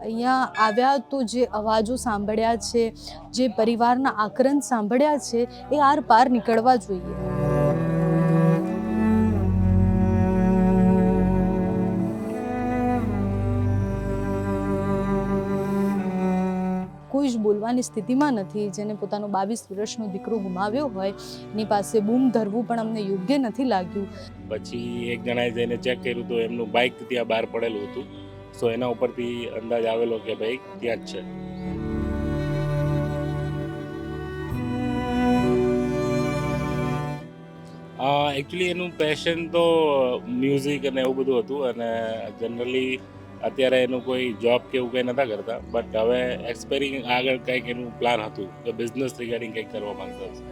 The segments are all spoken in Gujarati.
અહીંયા આવ્યા તો જે અવાજો સાંભળ્યા છે, જે પરિવારના આક્રંદ સાંભળ્યા છે, એ આર પાર નીકળવા જોઈએ. કોઈ જ બોલવાની સ્થિતિમાં નથી. જેને પોતાનો 22 વર્ષનો દીકરો ગુમાવ્યો હોય એની પાસે બૂમ ધરવું પણ અમને યોગ્ય નથી લાગ્યું. પછી એક જણાએ જઈને ચેક કર્યું તો એમનું બાઇક ત્યાં બહાર પડેલું હતું. સો એના ઉપરથી અંદાજ આવેલો કે બાઇક ત્યાં જ છે. એકચ્યુઅલી એનું પેશન તો મ્યુઝિક અને એવું બધું હતું, અને જનરલી અત્યારે એનું કોઈ જોબ કે એવું કંઈ નહોતા કરતા, બટ હવે એક્સપેરિંગ આગળ કંઈક એનું પ્લાન હતું કે બિઝનેસ રિગાર્ડિંગ કંઈક કરવા માંગતા હતા.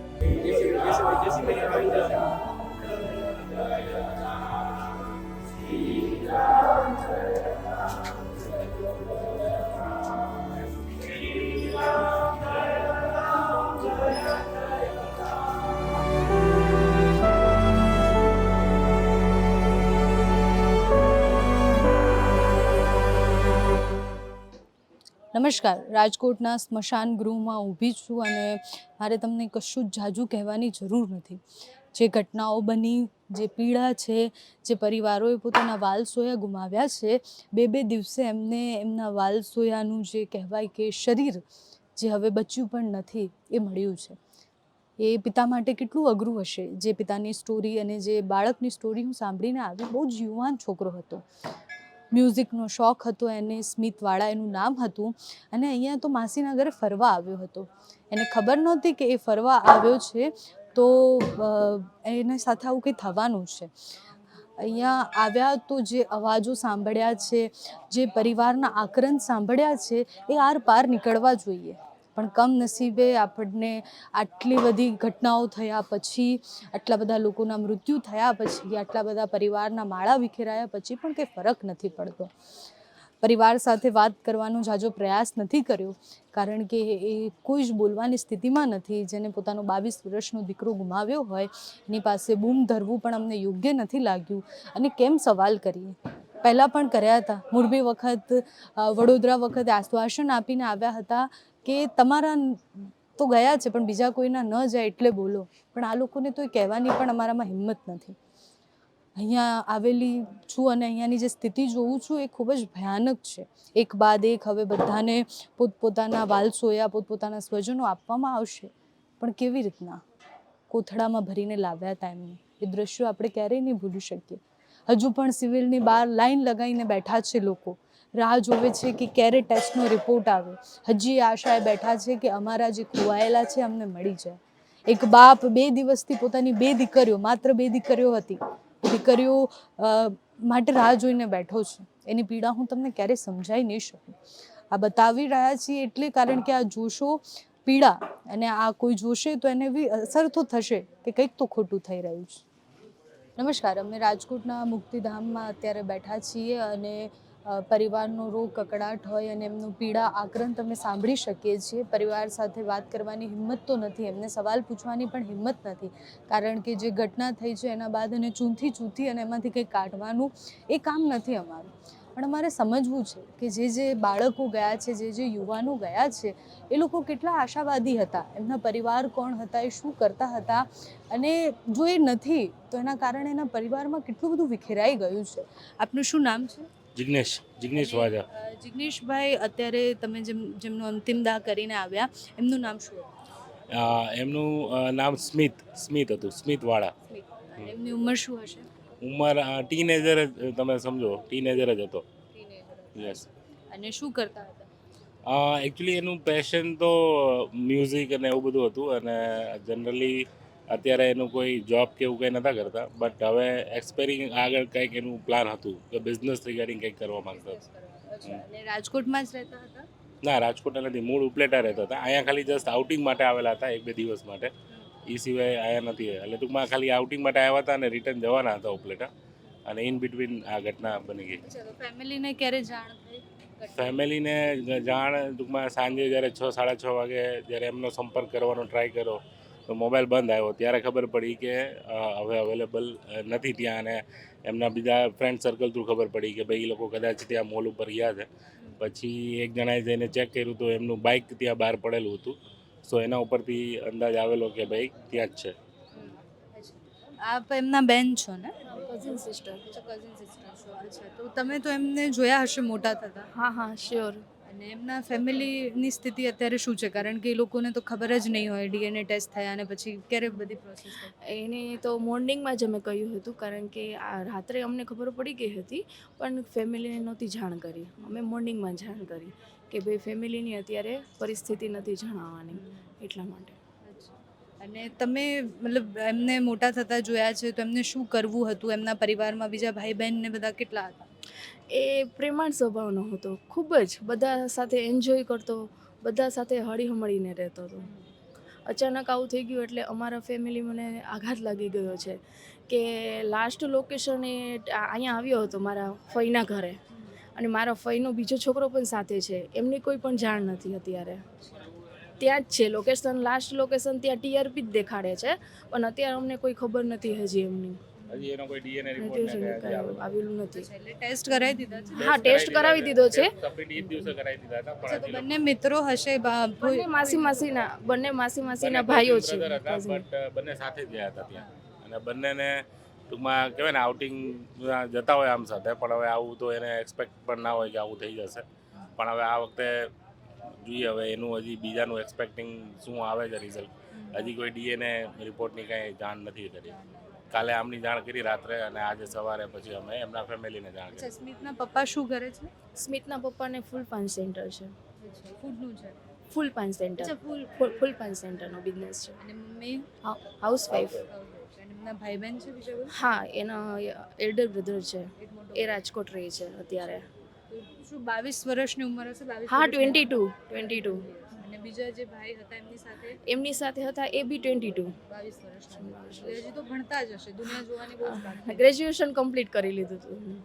નમસ્કાર, રાજકોટના સ્મશાન ગૃહમાં ઊભી છું અને મારે તમને કશું જ જાજુ કહેવાની જરૂર નથી. જે ઘટનાઓ બની, જે પીડા છે, જે પરિવારોએ પોતાના વાલસોયા ગુમાવ્યા છે, બે દિવસે એમને એમના વાલસોયાનું જે કહેવાય કે શરીર જે હવે બચ્યું પણ નથી એ મળ્યું છે. એ પિતા માટે કેટલું અઘરું હશે. જે પિતાની સ્ટોરી અને જે બાળકની સ્ટોરી હું સાંભળીને આવી, બહુ જ યુવાન છોકરો હતો, મ્યુઝિકનો શોખ હતો એને, સ્મિતવાળા એનું નામ હતું, અને અહીંયા તો માસીના ઘરે ફરવા આવ્યો હતો. એને ખબર નહોતી કે એ ફરવા આવ્યો છે તો એના સાથે આવું કંઈ થવાનું છે. અહીંયા આવ્યા તો જે અવાજો સાંભળ્યા છે, જે પરિવારના આક્રંદ સાંભળ્યા છે, એ આર પાર નીકળવા જોઈએ. પણ કમનસીબે આપણને આટલી બધી ઘટનાઓ થયા પછી, આટલા બધા લોકોના મૃત્યુ થયા પછી, આટલા બધા પરિવારના માળા વિખેરાયા પછી પણ કંઈ ફરક નથી પડતો. પરિવાર સાથે વાત કરવાનો જાજો પ્રયાસ નથી કર્યો, કારણ કે એ કોઈ જ બોલવાની સ્થિતિમાં નથી. જેને પોતાનો 22 વર્ષનો દીકરો ગુમાવ્યો હોય એની પાસે બૂમ ધરવું પણ અમને યોગ્ય નથી લાગ્યું. અને કેમ સવાલ કરીએ, પહેલાં પણ કર્યા હતા. મોરબી વખત, વડોદરા વખતે આશ્વાસન આપીને આવ્યા હતા કે તમારા તો ગયા છે પણ બીજા કોઈના ન જાય એટલે બોલો. પણ આ લોકોને તો એ કહેવાની પણ અમારામાં હિંમત નથી. અહીંયા આવેલી છું અને અહીંયાની જે સ્થિતિ જોઉં છું એ ખૂબ જ ભયાનક છે. એક બાદ એક હવે બધાને પોતપોતાના વાલસોયા, પોતપોતાના સ્વજનો આપવામાં આવશે, પણ કેવી રીતના? કોથળામાં ભરીને લાવ્યા હતા એમને. એ દ્રશ્યો આપણે ક્યારેય નહીં ભૂલી શકીએ. હજુ પણ સિવિલની બહાર લાઈન લગાવીને બેઠા છે લોકો, રાહ જોવે છે કે ક્યારે ટેસ્ટનો રિપોર્ટ આવે. હજી આશાએ બેઠા છે કે અમારા જે ખોવાયેલા છે અમને મળી જાય. એક બાપ 2 દિવસથી પોતાની 2 દીકરીઓ, માત્ર 2 દીકરીઓ હતી, દીકરીઓ માટે રાહ જોઈને બેઠો છે. એની પીડા હું તમને ક્યારેય સમજાવી નહીં શકું. આ બતાવી રહ્યા છીએ એટલે કારણ કે આ જોશો પીડા, અને આ કોઈ જોશે તો એને બી અસર તો થશે કે કંઈક તો ખોટું થઈ રહ્યું છે. નમસ્કાર, અમે રાજકોટના મુક્તિધામમાં અત્યારે બેઠા છીએ અને પરિવારનો રોગ કકડાટ હોય અને એમનું પીડા આક્રંદ અમે સાંભળી શકીએ છીએ. પરિવાર સાથે વાત કરવાની હિંમત તો નથી, એમને સવાલ પૂછવાની પણ હિંમત નથી, કારણ કે જે ઘટના થઈ છે એના બાદ એને ચૂંથી અને એમાંથી કંઈક કાઢવાનું એ કામ નથી અમારું. પણ અમારે સમજવું છે કે જે બાળકો ગયા છે, જે યુવાનો ગયા છે, એ લોકો કેટલા આશાવાદી હતા, એમના પરિવાર કોણ હતા, એ શું કરતા હતા, અને જો એ નથી તો એના કારણે એના પરિવારમાં કેટલું બધું વિખેરાઈ ગયું છે. આપનું શું નામ છે? જિગ્નેશ વાજા. જિગ્નેશભાઈ, અત્યારે તમે જેમનું અંતિમ દાહ કરીને આવ્યા, એમનું નામ શું હતું? એમનું નામ સ્મિત હતું, સ્મિતવાળા. એમની ઉંમર શું હશે? ઉંમર ટીનેજર જ, તમે સમજો ટીનેજર જ હતો. યસ. અને શું કરતા હતા? એકચ્યુઅલી એનું પેશન તો મ્યુઝિક અને એવું બધું હતું, અને જનરલી અત્યારે એનું કોઈ જોબ કે એવું કંઈ નહોતા કરતા, બટ હવે એક્સપેરિંગ આગળ કંઈક એનું પ્લાન હતું કે બિઝનેસ રિગાર્ડિંગ કંઈક કરવા માંગતા હતા. અને રાજકોટમાં જ રહેતા હતા? ના, રાજકોટ નથી, મૂળ ઉપલેટા રહેતા હતા. અહીંયા ખાલી જસ્ટ આઉટિંગ માટે આવેલા હતા, 1-2 દિવસ માટે. એ સિવાય અહીંયા નથી. એટલે ટૂંકમાં ખાલી આઉટિંગ માટે આવ્યા હતા અને રિટર્ન જવાના હતા ઉપલેટા, અને ઇન બિટવીન આ ઘટના બની ગઈ. ફેમિલીને ક્યારે જાણ થઈ? ફેમિલીને જાણ ટૂંકમાં સાંજે જ્યારે 6-6:30 વાગે જ્યારે એમનો સંપર્ક કરવાનો ટ્રાય કર્યો, તો મોબાઈલ બંધ આવ્યો ત્યારે ખબર પડી કે હવે અવેલેબલ નથી ત્યાં, અને એમના બીજા ફ્રેન્ડ સર્કલ થ્રુ ખબર પડી કે ભાઈ એ લોકો કદાચ ત્યાં મોલ ઉપર ગયા છે. પછી એક જણાએ જઈને ચેક કર્યું તો એમનું બાઇક ત્યાં બહાર પડેલું હતું. સો એના ઉપરથી અંદાજ આવેલો કે ભાઈ ત્યાં જ છે. આપ એમના બેન છો ને? Cousin sister. કઝિન સિસ્ટર છો. અચ્છા, તો તમે તો એમને જોયા હશે મોટા થતા, હા શ્યોર. અને એમના ફેમિલીની સ્થિતિ અત્યારે શું છે? કારણ કે એ લોકોને તો ખબર જ નહીં હોય ડીએનએ ટેસ્ટ થયા અને પછી ક્યારે બધી પ્રોસેસ થઈ. એને તો મોર્નિંગમાં જ અમે કહ્યું હતું, કારણ કે આ રાત્રે અમને ખબર પડી ગઈ હતી, પણ ફેમિલીને નહોતી જાણ કરી. અમે મોર્નિંગમાં જાણ કરી કે ભાઈ ફેમિલીની અત્યારે પરિસ્થિતિ નથી જણાવવાની, એટલા માટે. અને તમે મતલબ એમને મોટા થતા જોયા છે, તો એમને શું કરવું હતું? એમના પરિવારમાં બીજા ભાઈ બહેન ને બધા કેટલા હતા? એ પ્રેમાળ સ્વભાવનો હતો, ખૂબ જ બધા સાથે એન્જોય કરતો, બધા સાથે હળીમળીને રહેતો હતો. અચાનક આવું થઈ ગયું એટલે અમારા ફેમિલી મને આઘાત લાગી ગયો છે કે લાસ્ટ લોકેશન એ અહીંયા આવ્યો હતો મારા ફઈના ઘરે, અને મારા ફઈનો બીજો છોકરો પણ સાથે છે, એમની કોઈ પણ જાણ નથી અત્યારે. ત્યાં જ છે લોકેશન, લાસ્ટ લોકેશન ત્યાં ટીઆરપી જ દેખાડે છે, પણ અત્યારે અમને કોઈ ખબર નથી હજી એમની. હજી એનો કોઈ ડીએનએ રિપોર્ટ આવેલું નથી. એટલે ટેસ્ટ કરાવી દીધા છે? હા, ટેસ્ટ કરાવી દીધો છે. સબમિટ એ જ દિવસે કરાવી દીધા હતા. અચ્છા, તો પણ બંને મિત્રો હશે? બંને માસીના ભાઈઓ છે. બટ બંને સાથે જ ગયા હતા ત્યાં, અને બંનેને ટૂંકમાં કહેવાય ને આઉટિંગ જતા હોય આમ સાથે, પણ હવે આવું તો એને એક્સપેક્ટ પણ ના હોય કે આવું થઈ જશે. પણ હવે આ વખતે જોઈએ, હવે એનું હજી બીજાનું એક્સપેક્ટિંગ શું આવે છે રિઝલ્ટ. હજી કોઈ ડીએનએ રિપોર્ટની કાંઈ જાણ નથી કરી. કાલે આમની જાણ કરી રાત્રે, અને આજે સવારે પછી અમે એમના ફેમિલીને જાણ કરી. સ્મિતના પપ્પા શું કરે છે? સ્મિતના પપ્પાને ફૂલ પાન સેન્ટર છે. ફૂડનું છે. ફૂલ પાન સેન્ટર. અચ્છા, ફૂલ પાન સેન્ટરનો બિઝનેસ છે. અને મમ્મી? હાઉસવાઈફ. અને એમના ભાઈ બહેન છે બીજા કોઈ? હા, એના એલ્ડર બ્રધર છે, એ રાજકોટ રહે છે અત્યારે. શું 22 વર્ષની ઉંમર હશે? 22? હા, 22. અને બીજા જે ભાઈ હતા એમની સાથે હતા, એ બી 22. 22 વર્ષના. હજી તો ભણતા જ હશે, દુનિયા જોવાની બહુ જ બાકી. ગ્રેજ્યુએશન કમ્પ્લીટ કરી લીધું હતું.